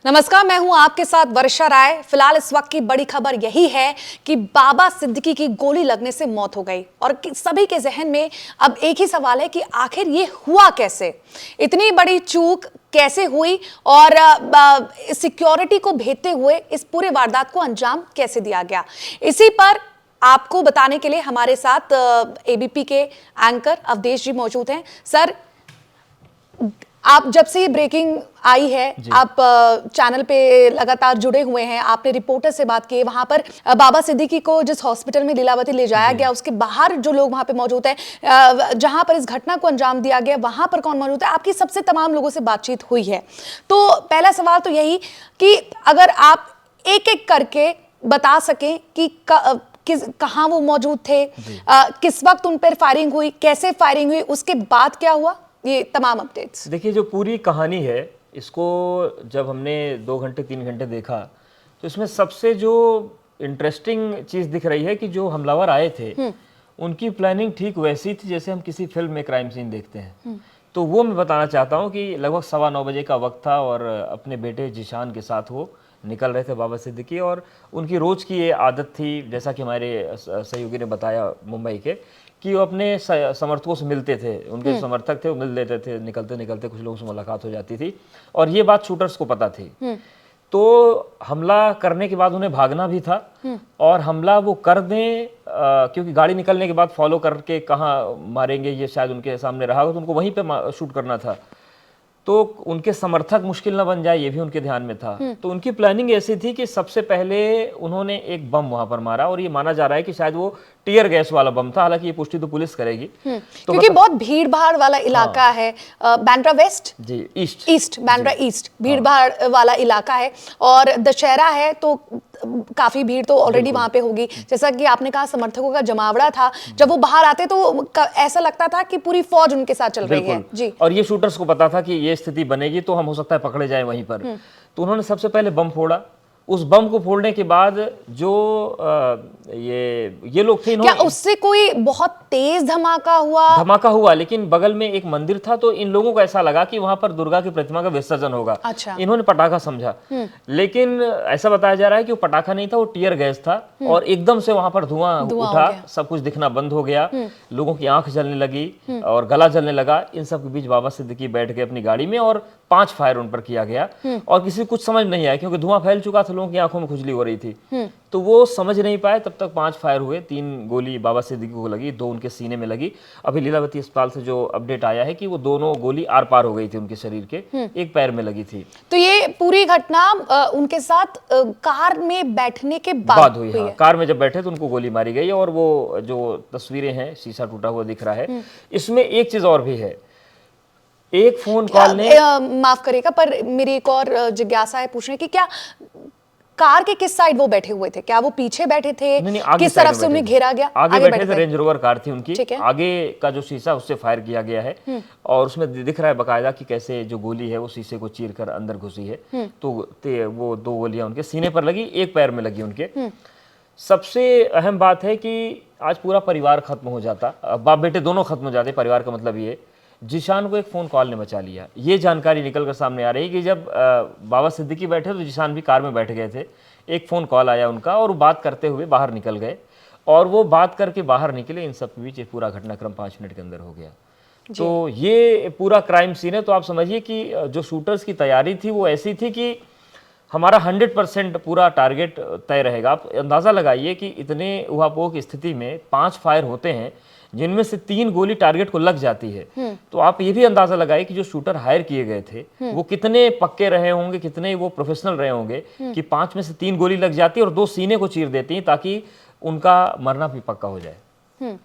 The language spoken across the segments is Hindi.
नमस्कार, मैं हूं आपके साथ वर्षा राय। फिलहाल इस वक्त की बड़ी खबर यही है कि बाबा सिद्दीकी की गोली लगने से मौत हो गई और सभी के जहन में अब एक ही सवाल है कि आखिर ये हुआ कैसे, इतनी बड़ी चूक कैसे हुई और सिक्योरिटी को भेदते हुए इस पूरे वारदात को अंजाम कैसे दिया गया। इसी पर आपको बताने के लिए हमारे साथ एबीपी के एंकर अवधेश जी मौजूद हैं। सर, आप जब से ये ब्रेकिंग आई है, आप चैनल पे लगातार जुड़े हुए हैं, आपने रिपोर्टर से बात की, वहां पर बाबा सिद्दीकी को जिस हॉस्पिटल में लीलावती ले जाया गया, उसके बाहर जो लोग वहां पे मौजूद हैं, जहां पर इस घटना को अंजाम दिया गया, वहां पर कौन मौजूद है, आपकी सबसे तमाम लोगों से बातचीत हुई है। तो पहला सवाल तो यही कि अगर आप एक एक करके बता सकें कि कहाँ वो मौजूद थे, किस वक्त उन पर फायरिंग हुई, कैसे फायरिंग हुई, उसके बाद क्या हुआ, ये तमाम अपडेट्स। देखिए, जो पूरी कहानी है, इसको जब हमने 2 घंटे 3 घंटे देखा तो इसमें सबसे जो इंटरेस्टिंग चीज़ दिख रही है कि जो हमलावर आए थे उनकी प्लानिंग ठीक वैसी थी जैसे हम किसी फिल्म में क्राइम सीन देखते हैं। तो वो मैं बताना चाहता हूँ कि लगभग 9:15 बजे का वक्त था और अपने बेटे जिशान के साथ वो निकल रहे थे बाबा सिद्दीकी, और उनकी रोज़ की ये आदत थी, जैसा कि हमारे सहयोगी ने बताया मुंबई के, कि वो अपने समर्थकों से मिलते थे, उनके समर्थक थे वो मिल लेते थे, निकलते निकलते कुछ लोगों से मुलाकात हो जाती थी और ये बात शूटर्स को पता थी। तो हमला करने के बाद उन्हें भागना भी था और हमला वो कर दें, क्योंकि गाड़ी निकलने के बाद फॉलो करके कहाँ मारेंगे ये शायद उनके सामने रहा हो, तो उनको वहीं पे शूट करना था, तो उनके समर्थक मुश्किल ना बन जाए ये भी उनके ध्यान में था। तो उनकी प्लानिंग ऐसी थी कि सबसे पहले उन्होंने एक बम वहां पर मारा और ये माना जा रहा है कि शायद वो टीयर गैस वाला बम था, हालांकि ये पुष्टि तो पुलिस करेगी। तो क्योंकि बहुत भीड़ भाड़ वाला इलाका है, बांद्रा वेस्ट जी, ईस्ट बांद्रा ईस्ट भीड़ भाड़ वाला इलाका है और दशहरा है, तो काफी भीड़ तो ऑलरेडी वहां पे होगी। जैसा कि आपने कहा, समर्थकों का जमावड़ा था, जब वो बाहर आते तो ऐसा लगता था कि पूरी फौज उनके साथ चल रही है जी। और ये शूटर्स को पता था कि ये स्थिति बनेगी तो हम हो सकता है पकड़े जाए वहीं पर। तो उन्होंने सबसे पहले बम फोड़ा। उस बम को फोड़ने के बाद जो ये लोग थे, क्या उससे कोई बहुत तेज धमाका हुआ? लेकिन बगल में एक मंदिर था, तो इन लोगों को ऐसा लगा कि वहां पर दुर्गा की प्रतिमा का विसर्जन होगा। अच्छा। इन्होंने पटाखा समझा, लेकिन ऐसा बताया जा रहा है कि वो पटाखा नहीं था, वो टीयर गैस था और एकदम से वहां पर धुआं उठा, सब कुछ दिखना बंद हो गया, लोगों की आंख जलने लगी और गला जलने लगा। इन सब के बीच बाबा सिद्दीकी बैठ गए अपनी गाड़ी में और 5 फायर उन पर किया गया और किसी कुछ समझ नहीं आया, क्योंकि धुआं फैल चुका था, लोगों की आंखों में खुजली हो रही थी। तो वो समझ नहीं पाए, तब तक 5 फायर हुए। 3 गोली बाबा सिद्दीकी को लगी, 2 उनके सीने में लगी। अभी लीलावती अस्पताल से जो अपडेट आया है कि वो दोनों गोली आर पार हो गई थी उनके शरीर के, एक पैर में लगी थी। तो ये पूरी घटना उनके साथ कार में बैठने के बाद हुई है। कार में जब बैठे तो उनको गोली मारी गई और वो जो तस्वीरें हैं, शीशा टूटा हुआ दिख रहा है। इसमें एक चीज और भी है, एक फोन कॉल ने, माफ करिएगा पर मेरी एक और जिज्ञासा है पूछने की, क्या कार के किस साइड वो बैठे हुए थे? क्या वो पीछे बैठे थे? नहीं, किस तरफ से उन्हें घेरा गया? आगे बैठे थे, रेंज रोवर कार थी उनकी, आगे का जो शीशा उससे फायर किया गया है और उसमें दिख रहा है बकायदा कि कैसे जो गोली है वो शीशे को चीर कर अंदर घुसी है। तो वो 2 गोलियां उनके सीने पर लगी, एक पैर में लगी उनके। सबसे अहम बात है कि आज पूरा परिवार खत्म हो जाता, बाप बेटे दोनों खत्म हो जाते। परिवार का मतलब ये, जिशान को एक फ़ोन कॉल ने बचा लिया। ये जानकारी निकल कर सामने आ रही है कि जब बाबा सिद्दीकी बैठे तो जिशान भी कार में बैठ गए थे। एक फ़ोन कॉल आया उनका और वो बात करते हुए बाहर निकल गए और वो बात करके बाहर निकले, इन सब के बीच ये पूरा घटनाक्रम 5 मिनट के अंदर हो गया। तो ये पूरा क्राइम सीन है। तो आप समझिए कि जो शूटर्स की तैयारी थी वो ऐसी थी कि हमारा 100% पूरा टारगेट तय रहेगा। आप अंदाज़ा लगाइए कि इतने उहापोह की स्थिति में 5 फायर होते हैं, जिनमें से 3 गोली टारगेट को लग जाती है। तो आप ये भी अंदाजा लगाइए कि जो शूटर हायर किए गए थे वो कितने पक्के रहे होंगे, कितने वो प्रोफेशनल रहे होंगे कि 5 में से 3 गोली लग जाती है और 2 सीने को चीर देती हैं ताकि उनका मरना भी पक्का हो जाए।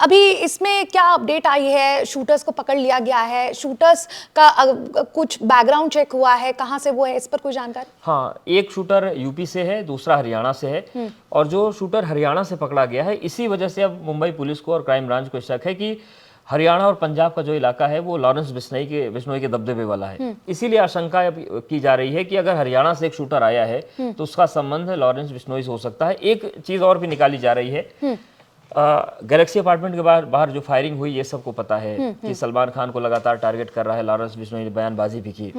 अभी इसमें क्या अपडेट आई है? शूटर्स को पकड़ लिया गया है, शूटर्स का कुछ बैकग्राउंड चेक हुआ है, कहां से वो है, इस पर कोई जानकारी? हाँ, एक शूटर यूपी से है, दूसरा हरियाणा से है और जो शूटर हरियाणा से पकड़ा गया है, इसी वजह से अब मुंबई पुलिस को और क्राइम ब्रांच को शक है कि हरियाणा और पंजाब का जो इलाका है वो लॉरेंस बिश्नोई के दबदबे वाला है। इसीलिए आशंका की जा रही है कि अगर हरियाणा से एक शूटर आया है तो उसका संबंध लॉरेंस बिश्नोई से हो सकता है। एक चीज और भी निकाली जा रही है, गैलेक्सी अपार्टमेंट के बाहर जो फायरिंग हुई, ये सबको पता है कि सलमान खान को लगातार टारगेट कर रहा है लॉरेंस बिश्नोई ने बयानबाजी भी की।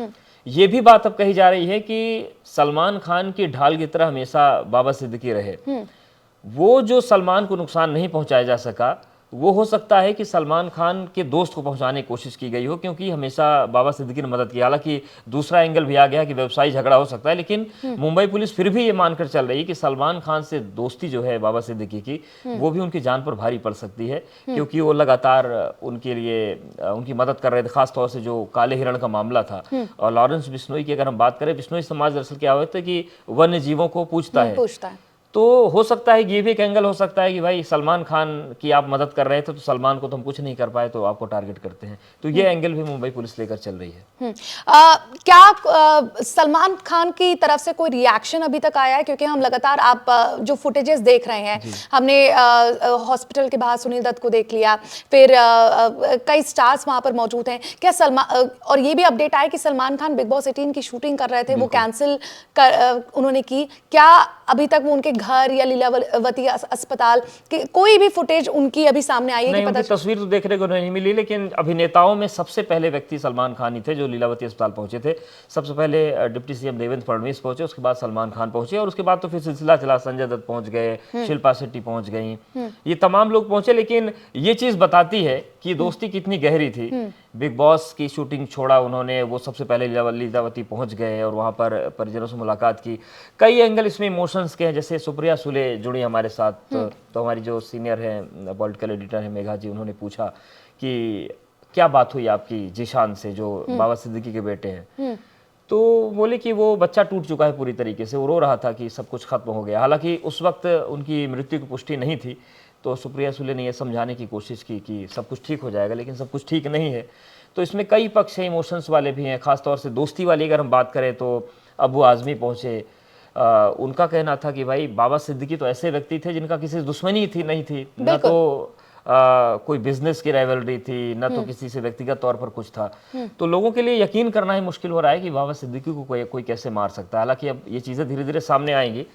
ये भी बात अब कही जा रही है कि सलमान खान की ढाल की तरह हमेशा बाबा सिद्दीकी रहे। वो जो सलमान को नुकसान नहीं पहुंचाया जा सका, वो हो सकता है कि सलमान खान के दोस्त को पहुंचाने की कोशिश की गई हो, क्योंकि हमेशा बाबा सिद्दीकी ने मदद की। हालांकि दूसरा एंगल भी आ गया कि व्यवसायी झगड़ा हो सकता है, लेकिन मुंबई पुलिस फिर भी ये मानकर चल रही है कि सलमान खान से दोस्ती जो है बाबा सिद्दीकी की, वो भी उनकी जान पर भारी पड़ सकती है, क्योंकि वो लगातार उनके लिए उनकी मदद कर रहे थे। खासतौर से जो काले हिरण का मामला था, और लॉरेंस बिश्नोई की अगर हम बात करें, बिश्नोई समाज दरअसल क्या होता है कि वन्य जीवों को पूछता है। तो हो सकता है ये भी एक एंगल हो सकता है कि भाई सलमान खान की आप मदद कर रहे थे, तो सलमान को तो हम कुछ नहीं कर पाए, तो आपको टारगेट करते हैं। तो ये एंगल भी मुंबई पुलिस लेकर चल रही है। क्या सलमान खान की तरफ से कोई रिएक्शन अभी तक आया है? क्योंकि हम लगातार आप जो फुटेजेस देख रहे हैं, हमने हॉस्पिटल के बाहर सुनील दत्त को देख लिया, फिर कई स्टार्स वहां पर मौजूद हैं। क्या सलमान, और ये भी अपडेट आया कि सलमान खान बिग बॉस 18 की शूटिंग कर रहे थे, वो कैंसिल उन्होंने की। क्या अभी तक वो उनके घर या लीलावती अस्पताल के कोई भी फुटेज उनकी अभी सामने आई है? नहीं, उनकी तस्वीर तो देखने को नहीं मिली, लेकिन अभिनेताओं में सबसे पहले व्यक्ति सलमान खान ही थे जो लीलावती अस्पताल पहुंचे थे। सबसे पहले डिप्टी सीएम देवेंद्र फडणवीस पहुंचे, उसके बाद सलमान खान पहुंचे, और उसके बाद तो फिर सिलसिला चला। संजय दत्त पहुंच गए, शिल्पा शेट्टी पहुंच गई, ये तमाम लोग पहुंचे। लेकिन ये चीज बताती है कि दोस्ती कितनी गहरी थी। बिग बॉस की शूटिंग छोड़ा उन्होंने, वो सबसे पहले लीलावती पहुंच गए और वहां पर परिजनों से मुलाकात की। कई एंगल इसमें इमोशंस के हैं, जैसे सुप्रिया सुले जुड़ी हमारे साथ, तो हमारी जो सीनियर है पॉलिटिकल एडिटर है मेघा जी, उन्होंने पूछा कि क्या बात हुई आपकी जीशान से, जो बाबा सिद्दीकी के बेटे हैं। तो बोले कि वो बच्चा टूट चुका है पूरी तरीके से, वो रो रहा था कि सब कुछ खत्म हो गया। हालांकि उस वक्त उनकी मृत्यु की पुष्टि नहीं थी, तो सुप्रिया सुले ने यह समझाने की कोशिश की कि सब कुछ ठीक हो जाएगा, लेकिन सब कुछ ठीक नहीं है। तो इसमें कई पक्ष हैं, इमोशंस वाले भी हैं। खासतौर से दोस्ती वाली अगर हम बात करें तो अबू आज़मी पहुंचे। उनका कहना था कि भाई बाबा सिद्दीकी तो ऐसे व्यक्ति थे जिनका किसी से दुश्मनी थी नहीं थी, न तो कोई बिजनेस की राइवलरी थी, न तो किसी से व्यक्तिगत तौर पर कुछ था। तो लोगों के लिए यकीन करना ही मुश्किल हो रहा है कि बाबा सिद्दीकी को कोई कैसे मार सकता है। हालांकि अब ये चीजें धीरे धीरे सामने आएंगी,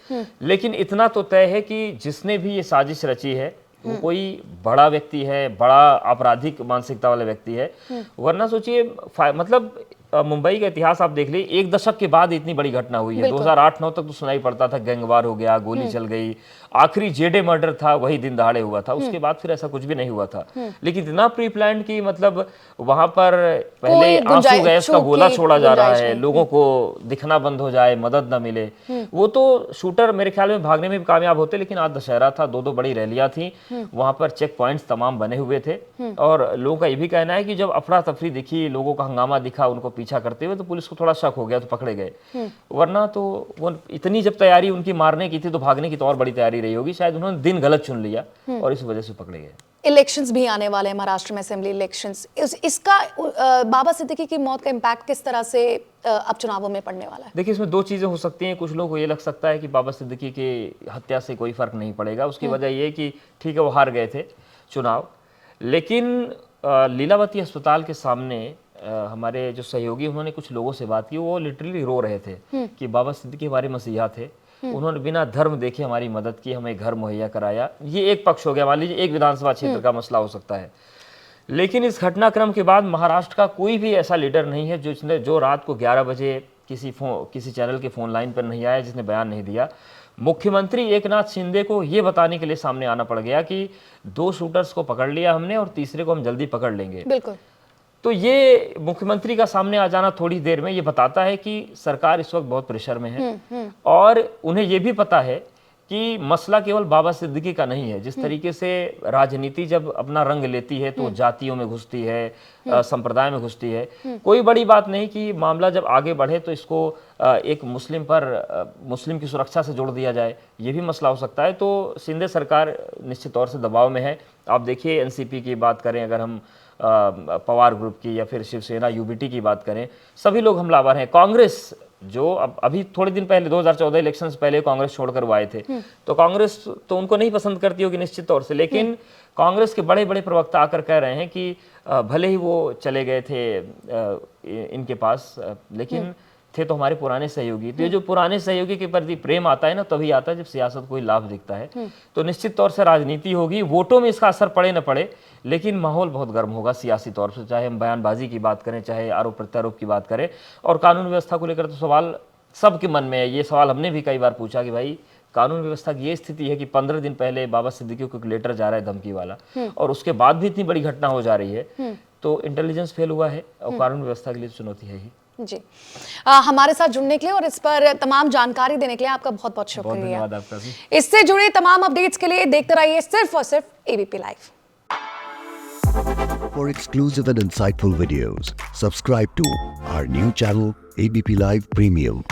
लेकिन इतना तो तय है कि जिसने भी ये साजिश रची है वो कोई बड़ा व्यक्ति है, बड़ा आपराधिक मानसिकता वाला व्यक्ति है। वरना सोचिए, मतलब मुंबई का इतिहास आप देख लीजिए, एक दशक के बाद इतनी बड़ी घटना हुई है। 2008-9 तक तो सुनाई पड़ता था गैंगवार हो गया, गोली चल गई, आखिरी जेडे मर्डर था वही दिन दहाड़े हुआ था, उसके बाद फिर ऐसा कुछ भी नहीं हुआ था। लेकिन इतना प्री प्लान्ड की, मतलब वहां पर पहले आंसू गैस का गोला छोड़ा जा रहा है, लोगों को दिखना बंद हो जाए, मदद न मिले। वो तो शूटर मेरे ख्याल में भागने में भी कामयाब होते, लेकिन आज दशहरा था, दो बड़ी रैलियां थी, वहां पर चेक पॉइंट्स तमाम बने हुए थे। और लोगों का ये भी कहना है कि जब अफरा तफरी दिखी, लोगों का हंगामा दिखा उनको पीछा करते हुए, तो पुलिस को थोड़ा शक हो गया, तो पकड़े गए। वरना तो वो इतनी जब तैयारी उनकी मारने की थी, तो भागने की तो और बड़ी तैयारी रही होगी। शायद उन्होंने दिन गलत चुन लिया और इस वजह से पकड़े गए। इलेक्शंस भी आने वाले हैं, महाराष्ट्र में असेंबली इलेक्शंस। इसका बाबा सिद्दीकी की मौत का इम्पैक्ट किस तरह से अब चुनावों में पड़ने वाला है? देखिए, इसमें दो चीजें हो सकती हैं। कुछ लोगों को ये लग सकता है कि बाबा सिद्दीकी की हत्या से कोई फर्क नहीं पड़ेगा। उसकी वजह ये कि ठीक है वो हार गए थे चुनाव, लेकिन लीलावती अस्पताल के सामने हमारे जो सहयोगी, उन्होंने कुछ लोगों से बात की, वो लिटरली रो रहे थे कि बाबा सिद्दीकी हमारे मसीहा थे, उन्होंने बिना धर्म देखे हमारी मदद की, हमें घर मुहैया कराया। ये एक पक्ष हो गया, मान लीजिए एक विधानसभा क्षेत्र का मसला हो सकता है। लेकिन इस घटनाक्रम के बाद महाराष्ट्र का कोई भी ऐसा लीडर नहीं है जो रात को 11 बजे किसी चैनल के फोन लाइन पर नहीं आया, जिसने बयान नहीं दिया। मुख्यमंत्री एकनाथ शिंदे को यह बताने के लिए सामने आना पड़ गया कि 2 शूटर्स को पकड़ लिया हमने और तीसरे को हम जल्दी पकड़ लेंगे। बिल्कुल। तो ये मुख्यमंत्री का सामने आ जाना थोड़ी देर में ये बताता है कि सरकार इस वक्त बहुत प्रेशर में है, और उन्हें ये भी पता है कि मसला केवल बाबा सिद्दीकी का नहीं है। जिस तरीके से राजनीति जब अपना रंग लेती है तो जातियों में घुसती है, संप्रदाय में घुसती है। कोई बड़ी बात नहीं कि मामला जब आगे बढ़े तो इसको एक मुस्लिम की सुरक्षा से जोड़ दिया जाए, ये भी मसला हो सकता है। तो शिंदे सरकार निश्चित तौर से दबाव में है। आप देखिए, एनसीपी की बात करें, अगर हम पवार ग्रुप की, या फिर शिवसेना यूबीटी की बात करें, सभी लोग हमलावर हैं। कांग्रेस जो अभी थोड़े दिन पहले 2014 इलेक्शंस पहले कांग्रेस छोड़कर वो आए थे, तो कांग्रेस तो उनको नहीं पसंद करती होगी निश्चित तौर से, लेकिन कांग्रेस के बड़े बड़े प्रवक्ता आकर कह रहे हैं कि भले ही वो चले गए थे इनके पास, लेकिन थे तो हमारे पुराने सहयोगी। तो ये जो पुराने सहयोगी के प्रति प्रेम आता है ना, तभी आता है जब सियासत कोई लाभ दिखता है। तो निश्चित तौर से राजनीति होगी, वोटों में इसका असर पड़े न पड़े, लेकिन माहौल बहुत गर्म होगा सियासी तौर से, चाहे हम बयानबाजी की बात करें, चाहे आरोप प्रत्यारोप की बात करें। और कानून व्यवस्था को लेकर तो सवाल सबके मन में है। ये सवाल हमने भी कई बार पूछा कि भाई कानून व्यवस्था की ये स्थिति है कि 15 दिन पहले बाबा सिद्दीकी को एक लेटर जा रहा है धमकी वाला, और उसके बाद भी इतनी बड़ी घटना हो जा रही है, तो इंटेलिजेंस फेल हुआ है और कानून व्यवस्था के लिए चुनौती है ही। जी, हमारे साथ जुड़ने के लिए और इस पर तमाम जानकारी देने के लिए आपका बहुत बहुत शुक्रिया। बहुत धन्यवाद आपका भी। इससे जुड़े तमाम अपडेट्स के लिए देखते रहिए सिर्फ और सिर्फ ABP live. For exclusive and insightful videos, subscribe to our new channel ABP Live Premium.